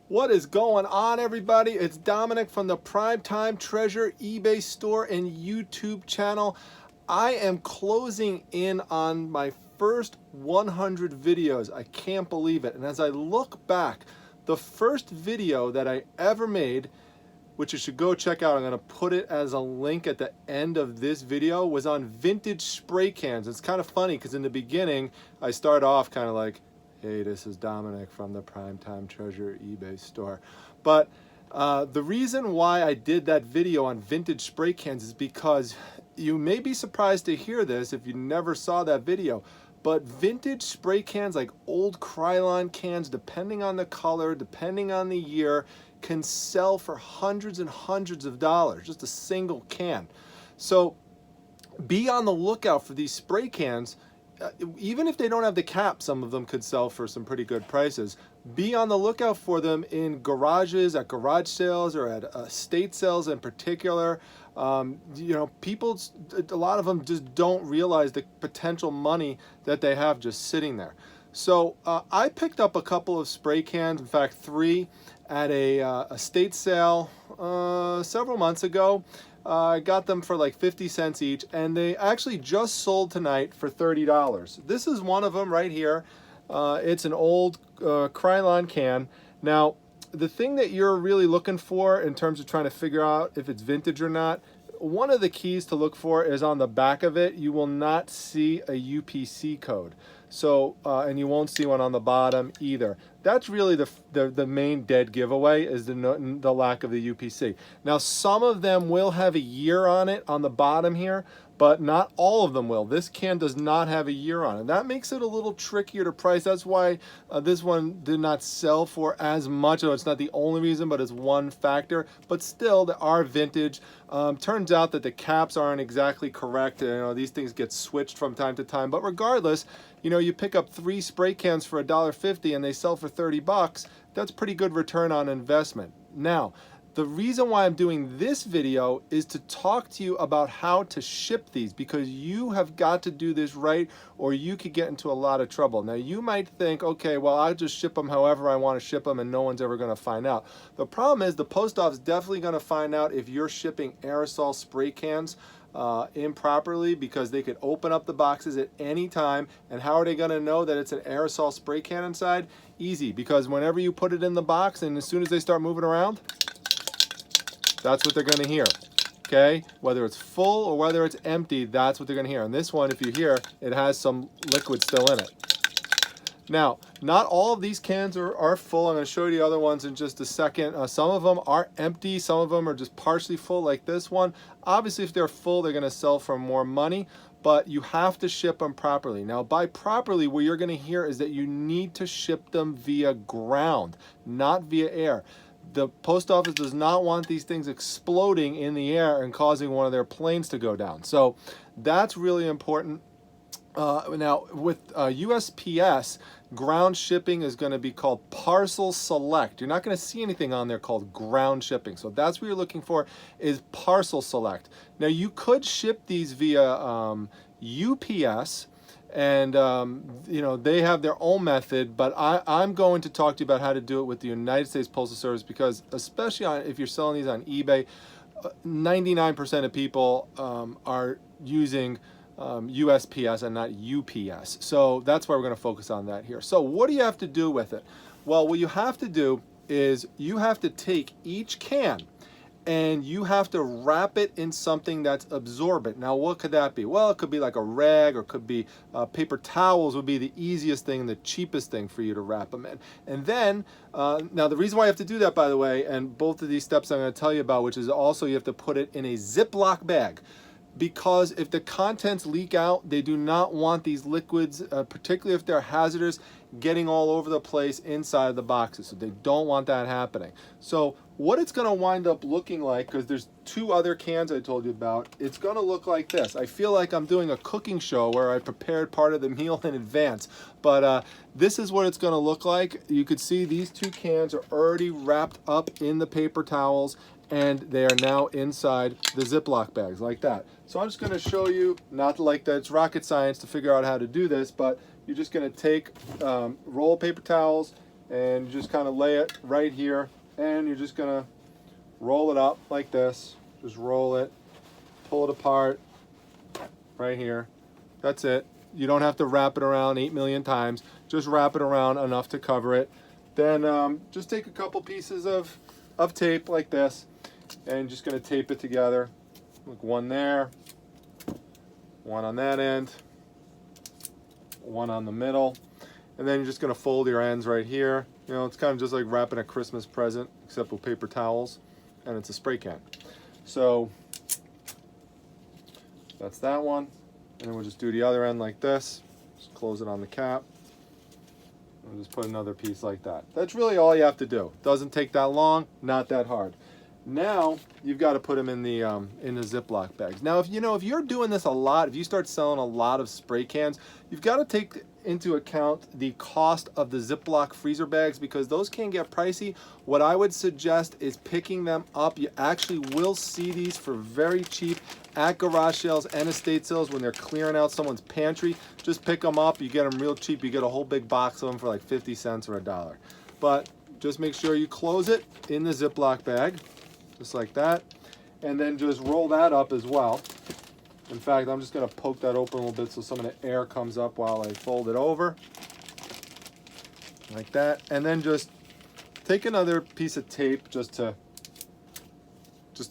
What is going on, everybody? It's Dominic from the Primetime Treasure eBay store and YouTube channel. I am closing in on my first 100 videos. I can't believe it. And as I look back, the first video that I ever made, which you should go check out, I'm going to put it as a link at the end of this video, was on vintage spray cans. It's kind of funny because in the beginning, I start off kind of like, hey, this is Dominic from the Primetime Treasure eBay store. But the reason why I did that video on vintage spray cans is because you may be surprised to hear this if you never saw that video, but vintage spray cans, like old Krylon cans, depending on the color, depending on the year, can sell for hundreds and hundreds of dollars, just a single can. So be on the lookout for these spray cans. Even if they don't have the cap, some of them could sell for some pretty good prices. Be on the lookout for them in garages, at garage sales, or at estate sales in particular. You know, people, a lot of them just don't realize the potential money that they have just sitting there. So I picked up a couple of spray cans, in fact 3, at a estate sale several months ago. I got them for like 50 cents each, and they actually just sold tonight for $30. This is one of them right here. It's an old Krylon can. Now, the thing that you're really looking for in terms of trying to figure out if it's vintage or not, one of the keys to look for is on the back of it. You will not see a UPC code. So, and you won't see one on the bottom either. That's really the main dead giveaway, is the lack of the UPC. Now, some of them will have a year on it on the bottom here, but not all of them will. This can does not have a year on it. That makes it a little trickier to price. That's why this one did not sell for as much. It's not the only reason, but it's one factor. But still, they are vintage. Turns out that the caps aren't exactly correct. You know, these things get switched from time to time. But regardless, you know, you pick up 3 spray cans for $1.50 and they sell for 30 bucks. That's pretty good return on investment. Now, the reason why I'm doing this video is to talk to you about how to ship these, because you have got to do this right or you could get into a lot of trouble. Now, you might think, okay, well, I'll just ship them however I want to ship them and no one's ever going to find out. The problem is the post office is definitely going to find out if you're shipping aerosol spray cans improperly, because they could open up the boxes at any time. And how are they going to know that it's an aerosol spray can inside? Easy, because whenever you put it in the box and as soon as they start moving around, that's what they're going to hear. Okay, whether it's full or whether it's empty, that's what they're going to hear. And this one, if you hear, it has some liquid still in it. Now, not all of these cans are full. I'm going to show you the other ones in just a second. Some of them are empty. Some of them are just partially full, like this one. Obviously, if they're full, they're going to sell for more money, but you have to ship them properly. Now, by properly, what you're going to hear is that you need to ship them via ground, not via air. The post office does not want these things exploding in the air and causing one of their planes to go down. So that's really important. Now, with USPS, ground shipping is going to be called parcel select. You're not going to see anything on there called ground shipping. So that's what you're looking for, is parcel select. Now, you could ship these via UPS, and you know, they have their own method, but I'm going to talk to you about how to do it with the United States Postal Service, because especially if you're selling these on eBay, 99% of people are using USPS and not UPS. So that's why we're going to focus on that here. So what do you have to do with it? Well, what you have to do is you have to take each can and you have to wrap it in something that's absorbent. Now, what could that be? Well, it could be like a rag, or it could be paper towels would be the easiest thing and the cheapest thing for you to wrap them in. And then, now the reason why you have to do that, by the way, and both of these steps I'm going to tell you about, which is also you have to put it in a Ziploc bag. Because if the contents leak out, they do not want these liquids, particularly if they're hazardous, getting all over the place inside of the boxes. So they don't want that happening. So what it's going to wind up looking like, because there's 2 other cans I told you about, it's going to look like this. I feel like I'm doing a cooking show where I prepared part of the meal in advance. But this is what it's going to look like. You could see these 2 cans are already wrapped up in the paper towels, and they are now inside the Ziploc bags like that. So I'm just going to show you, not like that it's rocket science to figure out how to do this, but you're just going to take roll of paper towels, and you just kind of lay it right here, and you're just gonna roll it up like this. Just roll it, pull it apart right here. That's it. You don't have to wrap it around 8 million times. Just wrap it around enough to cover it. Then just take a couple pieces of tape like this, and just gonna tape it together. Like one there, one on that end, one on the middle, and then you're just gonna fold your ends right here. You know, it's kind of just like wrapping a Christmas present, except with paper towels, and it's a spray can. So that's that one, and then we'll just do the other end like this. Just close it on the cap, and just put another piece like that. That's really all you have to do. Doesn't take that long, not that hard. Now you've got to put them in the Ziploc bags. Now, if you're doing this a lot, if you start selling a lot of spray cans, you've got to take into account the cost of the Ziploc freezer bags, because those can get pricey. What I would suggest is picking them up. You actually will see these for very cheap at garage sales and estate sales when they're clearing out someone's pantry. Just pick them up. You get them real cheap. You get a whole big box of them for like 50 cents or $1. But just make sure you close it in the Ziploc bag, just like that, and then just roll that up as well. In fact, I'm just going to poke that open a little bit so some of the air comes up while I fold it over, like that. And then just take another piece of tape just to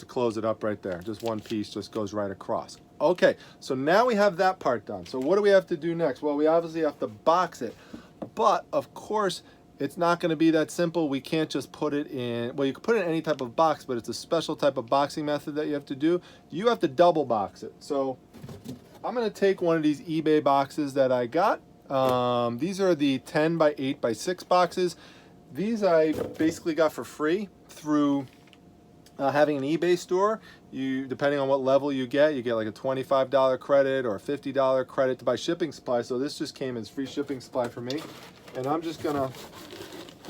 close it up right there. Just one piece just goes right across. Okay, so now we have that part done. So what do we have to do next? Well, we obviously have to box it, but of course, it's not going to be that simple. We can't just put it in, well, you can put it in any type of box, but it's a special type of boxing method that you have to do. You have to double box it. So I'm going to take one of these eBay boxes that I got. These are the 10 by 8 by 6 boxes. These I basically got for free through having an eBay store. You, depending on what level you get like a $25 credit or a $50 credit to buy shipping supply. So this just came as free shipping supply for me. And I'm just gonna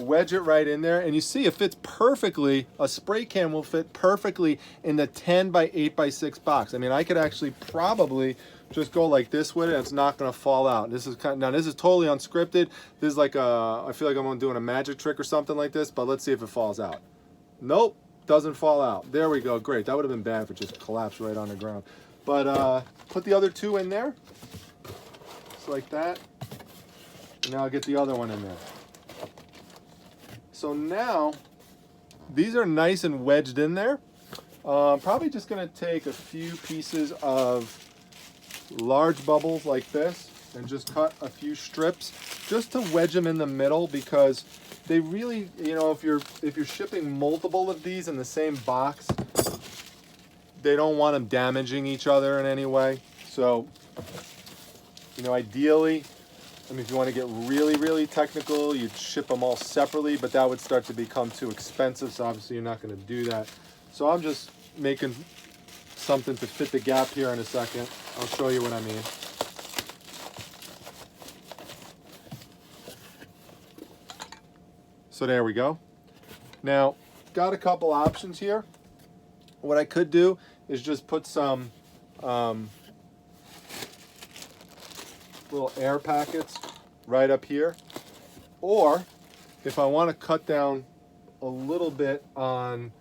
wedge it right in there, and you see it fits perfectly. A spray can will fit perfectly in the 10 by 8 by 6 box. I mean, I could actually probably just go like this with it, and it's not gonna fall out. This is now this is totally unscripted. This is like I feel like I'm doing a magic trick or something like this, but let's see if it falls out. Nope, doesn't fall out. There we go, great. That would have been bad if it just collapsed right on the ground. But put the other two in there, just like that. Now I'll get the other one in there. So now these are nice and wedged in there. Probably just gonna take a few pieces of large bubbles like this and just cut a few strips just to wedge them in the middle, because they really, if you're shipping multiple of these in the same box, they don't want them damaging each other in any way. So, ideally, if you want to get really, really technical, you'd ship them all separately, but that would start to become too expensive, so obviously you're not going to do that. So I'm just making something to fit the gap here in a second. I'll show you what I mean. So there we go. Now, got a couple options here. What I could do is just put some little air packets right up here, or if I want to cut down a little bit on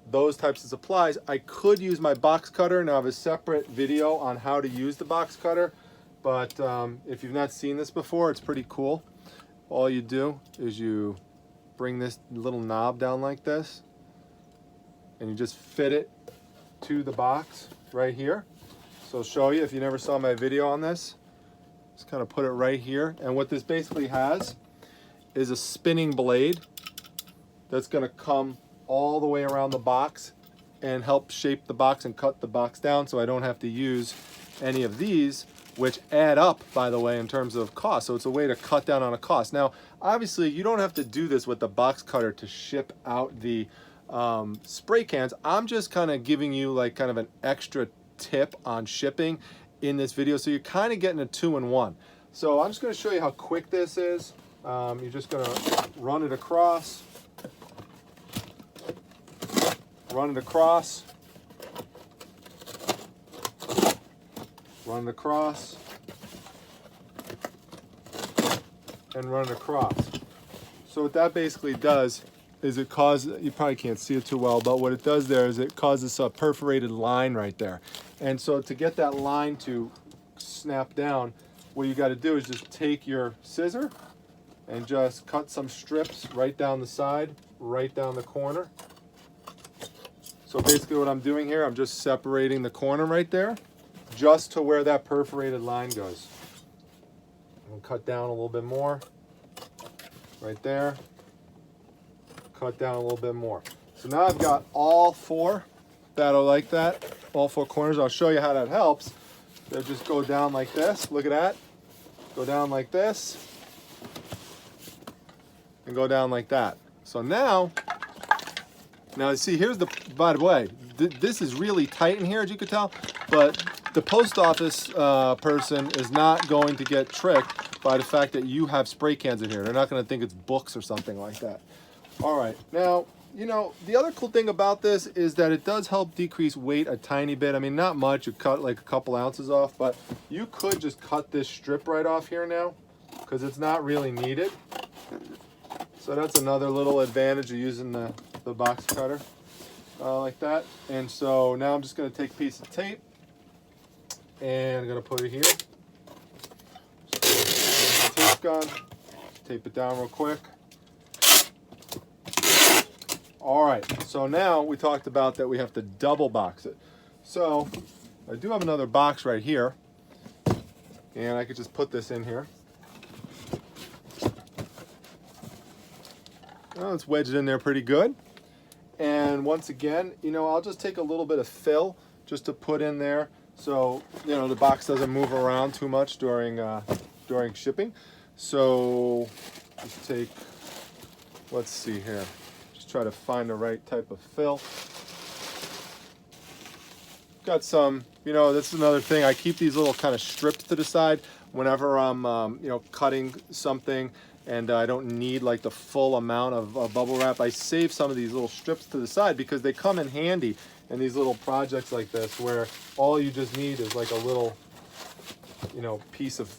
those types of supplies, I could use my box cutter. Now I have a separate video on how to use the box cutter, but if you've not seen this before, it's pretty cool. All you do is you bring this little knob down like this, and you just fit it to the box right here. So I'll show you if you never saw my video on this. Just kind of put it right here, and what this basically has is a spinning blade that's going to come all the way around the box and help shape the box and cut the box down, so I don't have to use any of these, which add up, by the way, in terms of cost. So it's a way to cut down on a cost. Now, obviously, you don't have to do this with the box cutter to ship out the spray cans. I'm just kind of giving you like kind of an extra tip on shipping in this video, so you're kind of getting a 2-in-1. So I'm just going to show you how quick this is. You're just going to run it across, run it across, run it across, and run it across. So what that basically does is it causes, you probably can't see it too well, but what it does there is it causes a perforated line right there. And so to get that line to snap down, what you got to do is just take your scissor and just cut some strips right down the side, right down the corner. So basically what I'm doing here, I'm just separating the corner right there, just to where that perforated line goes. And cut down a little bit more, right there. Cut down a little bit more. So now I've got all four that are like that, all four corners. I'll show you how that helps. They'll just go down like this, look at that. Go down like this, and go down like that. So now see, here's the, by the way, this is really tight in here, as you can tell, but the post office person is not going to get tricked by the fact that you have spray cans in here. They're not going to think it's books or something like that. All right, now, you know, the other cool thing about this is that it does help decrease weight a tiny bit. I mean, not much, you cut like a couple ounces off, but you could just cut this strip right off here now, because it's not really needed. So that's another little advantage of using the box cutter like that. And so now I'm just going to take a piece of tape and I'm going to put it here. So tape gun, tape it down real quick. All right, so now we talked about that we have to double box it. So I do have another box right here, and I could just put this in here. Well, let's wedge it in there pretty good. And once again, you know, I'll just take a little bit of fill just to put in there so, you know, the box doesn't move around too much during shipping. So just take, let's see here. Just try to find the right type of fill. Got some, you know, that's another thing. I keep these little kind of strips to the side whenever I'm, you know, cutting something and I don't need like the full amount of bubble wrap. I save some of these little strips to the side because they come in handy in these little projects like this where all you just need is like a little, you know, piece of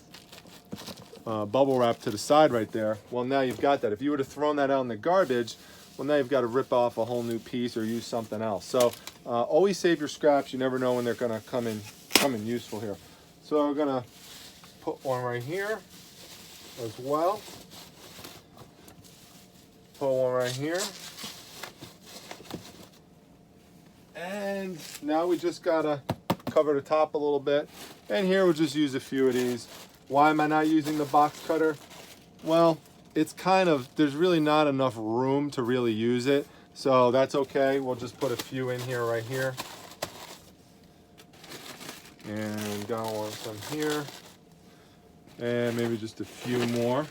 bubble wrap to the side right there. Well, now you've got that. If you would have thrown that out in the garbage, well, now you've got to rip off a whole new piece or use something else. So always save your scraps. You never know when they're going to come in useful here. So we're going to put one right here as well. Put one right here. And now we just got to cover the top a little bit. And here we'll just use a few of these. Why am I not using the box cutter? Well, it's kind of, there's really not enough room to really use it. So that's okay. We'll just put a few in here, right here. And got one some here. And maybe just a few more.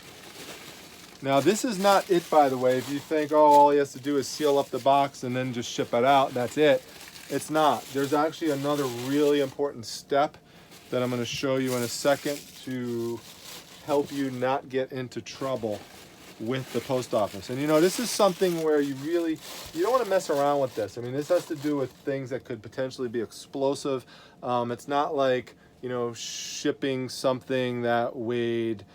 Now this is not it, by the way. If you think, oh, all he has to do is seal up the box and then just ship it out, that's it. It's not. There's actually another really important step that I'm going to show you in a second to help you not get into trouble with the post office. And you know, this is something where you don't want to mess around with this. I mean, this has to do with things that could potentially be explosive. It's not like, you know, shipping something that weighed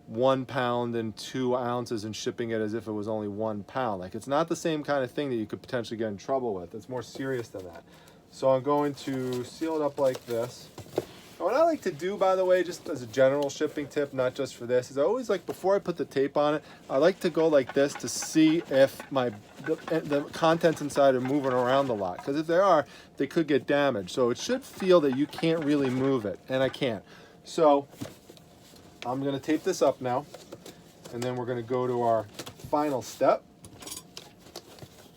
1 pound and 2 ounces and shipping it as if it was only 1 pound. Like, it's not the same kind of thing that you could potentially get in trouble with. It's more serious than that. So I'm going to seal it up like this. And what I like to do, by the way, just as a general shipping tip, not just for this, is I always like, before I put the tape on it, I like to go like this to see if the contents inside are moving around a lot. Because if they are, they could get damaged. So it should feel that you can't really move it, and I can't. So I'm going to tape this up now, and then we're going to go to our final step.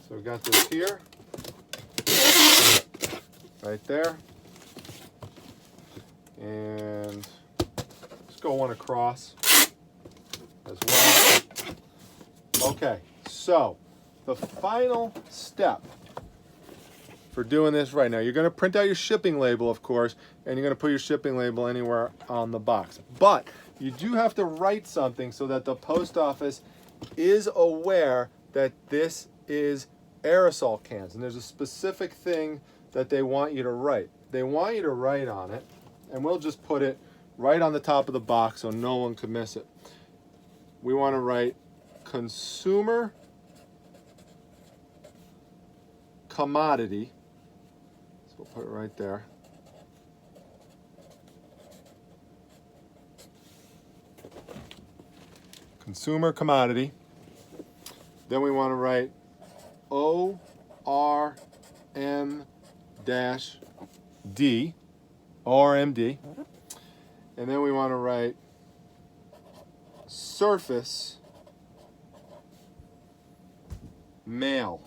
So we've got this here, right there, and let's go one across as well. Okay, so the final step for doing this right now, you're going to print out your shipping label, of course, and you're going to put your shipping label anywhere on the box. But you do have to write something so that the post office is aware that this is aerosol cans. And there's a specific thing that they want you to write. They want you to write on it, and we'll just put it right on the top of the box so no one can miss it. We want to write consumer commodity. So we'll put it right there. Consumer commodity. Then we want to write ORM-D, ORMD. And then we want to write surface mail.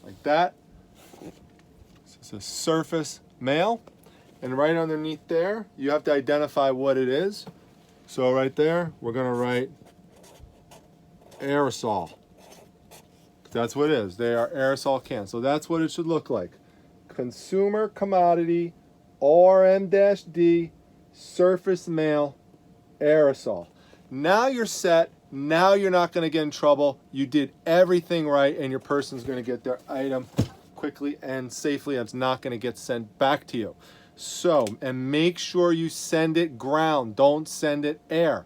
Like that. This is a surface mail. And right underneath there, you have to identify what it is. So right there, we're going to write aerosol. That's what it is. They are aerosol cans. So that's what it should look like. Consumer commodity, ORM-D, surface mail, aerosol. Now you're set. Now you're not going to get in trouble. You did everything right, and your person's going to get their item quickly and safely. It's not going to get sent back to you. So, and make sure you send it ground. Don't send it air.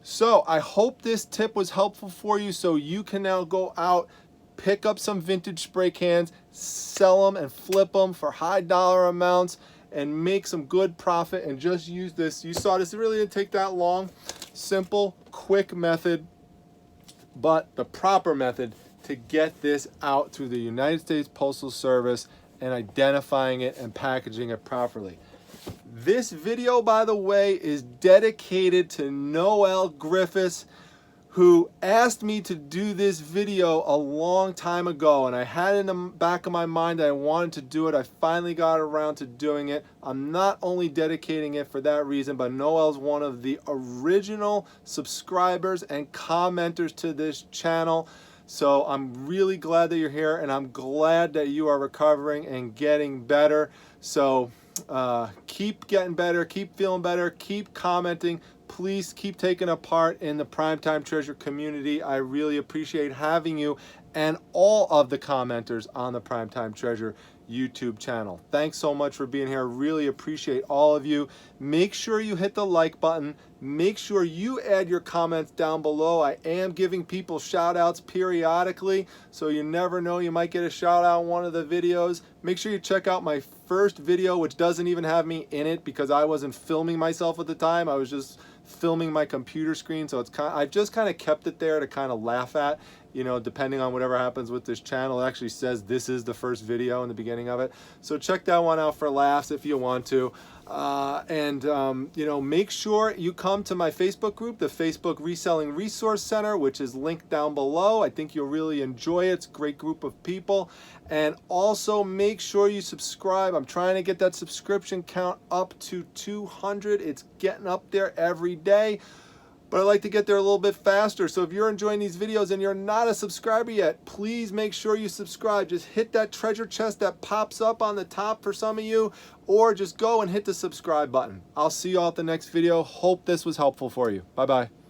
So I hope this tip was helpful for you, so you can now go out, pick up some vintage spray cans, sell them and flip them for high dollar amounts, and make some good profit, and just use this. You saw this, it really didn't take that long. Simple, quick method, but the proper method to get this out through the United States Postal Service and identifying it and packaging it properly. This video, by the way, is dedicated to Noel Griffiths, who asked me to do this video a long time ago, and I had it in the back of my mind that I wanted to do it. I finally got around to doing it. I'm not only dedicating it for that reason, but Noel's one of the original subscribers and commenters to this channel. So I'm really glad that you're here, and I'm glad that you are recovering and getting better. So keep getting better, keep feeling better, keep commenting. Please keep taking a part in the Primetime Treasure community. I really appreciate having you and all of the commenters on the Primetime Treasure YouTube channel. Thanks so much for being here. Really appreciate all of you. Make sure you hit the like button. Make sure you add your comments down below. I am giving people shout outs periodically, so you never know, you might get a shout out in one of the videos. Make sure you check out my first video, which doesn't even have me in it because I wasn't filming myself at the time. I was just filming my computer screen, so I've just kind of kept it there to kind of laugh at. You know, depending on whatever happens with this channel, it actually says this is the first video in the beginning of it. So check that one out for laughs if you want to. You know, make sure you come to my Facebook group, the Facebook Reselling Resource Center, which is linked down below. I think you'll really enjoy it. It's a great group of people. And also make sure you subscribe. I'm trying to get that subscription count up to 200. It's getting up there every day, but I'd like to get there a little bit faster. So if you're enjoying these videos and you're not a subscriber yet, please make sure you subscribe. Just hit that treasure chest that pops up on the top for some of you, or just go and hit the subscribe button. I'll see you all at the next video. Hope this was helpful for you. Bye-bye.